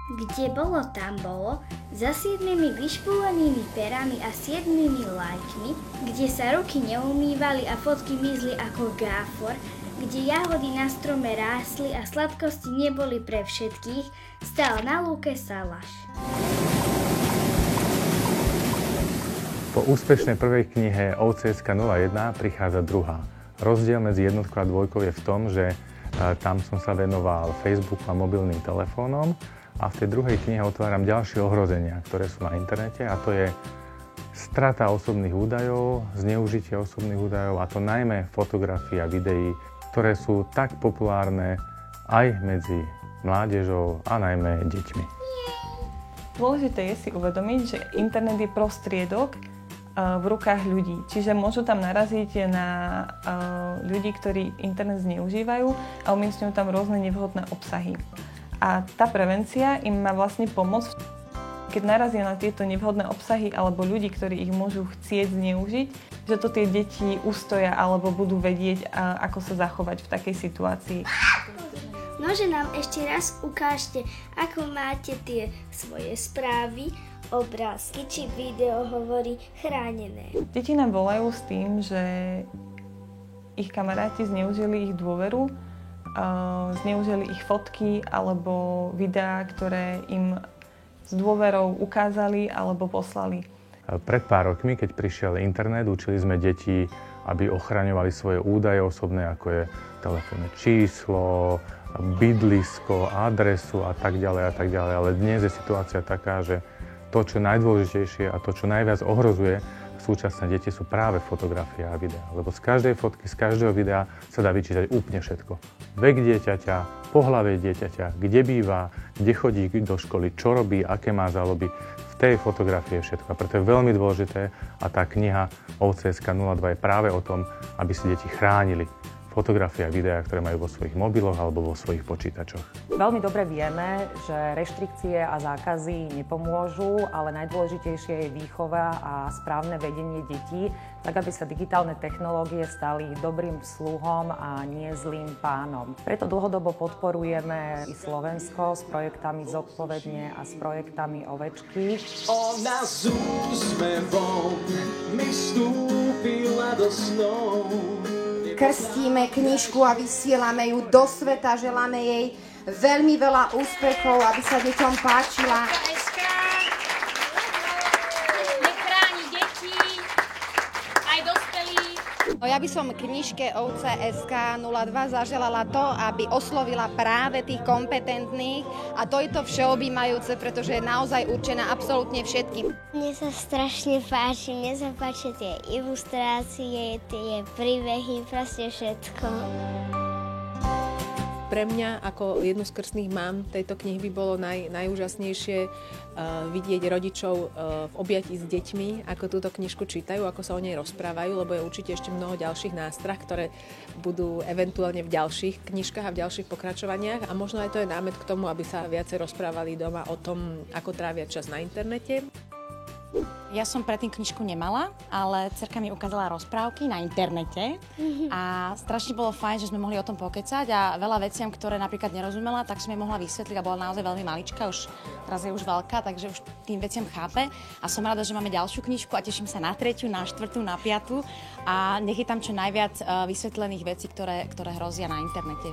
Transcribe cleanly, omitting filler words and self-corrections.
Kde bolo, tam bolo, za 7 vyšpulenými perami a 7 lajkmi, kde sa ruky neumývali a fotky mizli ako gáfor, kde jahody na strome rástli a sladkosti neboli pre všetkých, stál na lúke Salaš. Po úspešnej prvej knihe OCSK 01 prichádza druhá. Rozdiel medzi jednotkou a dvojkou je v tom, že tam som sa venoval Facebooku a mobilným telefónom a v tej druhej knihe otváram ďalšie ohrozenia, ktoré sú na internete, a to je strata osobných údajov, zneužitie osobných údajov, a to najmä fotografií a videí, ktoré sú tak populárne aj medzi mládežou a najmä deťmi. Dôležité je si uvedomiť, že internet je prostriedok v rukách ľudí. Čiže môžu tam naraziť na ľudí, ktorí internet zneužívajú a umiestňujú tam rôzne nevhodné obsahy. A tá prevencia im má vlastne pomôcť, keď narazia na tieto nevhodné obsahy alebo ľudí, ktorí ich môžu chcieť zneužiť, že to tie deti ustoja alebo budú vedieť, ako sa zachovať v takej situácii. Môže nám ešte raz ukážte, ako máte tie svoje správy, obrázky či video hovorí chránené. Deti nám volajú s tým, že ich kamaráti zneužili ich dôveru, zneužili ich fotky alebo videá, ktoré im s dôverou ukázali alebo poslali. Pred pár rokmi, keď prišiel internet, učili sme deti, aby ochraňovali svoje údaje osobné, ako je telefónne číslo, bydlisko, adresu a tak ďalej. Ale dnes je situácia taká, že to, čo najdôležitejšie a to, čo najviac ohrozuje súčasné deti, sú práve fotografie a videá. Lebo z každej fotky, z každého videa sa dá vyčítať úplne všetko. Vek dieťaťa, pohlavie dieťaťa, kde býva, kde chodí do školy, čo robí, aké má záľuby. V tej fotografii je všetko. A preto je veľmi dôležité, a tá kniha OCSK 02 je práve o tom, aby si deti chránili fotografie a videá, ktoré majú vo svojich mobiloch alebo vo svojich počítačoch. Veľmi dobre vieme, že reštrikcie a zákazy nepomôžu, ale najdôležitejšie je výchova a správne vedenie detí, tak aby sa digitálne technológie stali dobrým sluhom a nie zlým pánom. Preto dlhodobo podporujeme i Slovensko s projektami Zodpovedne a s projektami Ovečky. Ona s úsmevom mi vstúpila do snov. Krstíme knižku a vysielame ju do sveta. Želáme jej veľmi veľa úspechov, aby sa deťom páčila. Nechráni deti, aj dospelí. Ja by som knižke OCSK 02 zaželala to, aby oslovila práve tých kompetentných, a to je to všeobjímajúce, pretože je naozaj určená absolútne všetkým. Mne sa strašne páči, tie ilustrácie, tie príbehy, proste všetko. Pre mňa ako jednu z krstných mám tejto knihy by bolo najúžasnejšie vidieť rodičov v objatí s deťmi, ako túto knižku čítajú, ako sa o nej rozprávajú, lebo je určite ešte mnoho ďalších nástrah, ktoré budú eventuálne v ďalších knižkách a v ďalších pokračovaniach, a možno aj to je námet k tomu, aby sa viacej rozprávali doma o tom, ako trávia čas na internete. Ja som predtým knižku nemala, ale dcerka mi ukázala rozprávky na internete a strašne bolo fajn, že sme mohli o tom pokecať a veľa veciam, ktoré napríklad nerozumela, tak som jej mohla vysvetliť, a bola naozaj veľmi malička, teraz je už veľká, takže už tým veciam chápe, a som rada, že máme ďalšiu knižku a teším sa na 3., na 4., na 5. a nech je tam čo najviac vysvetlených vecí, ktoré hrozia na internete.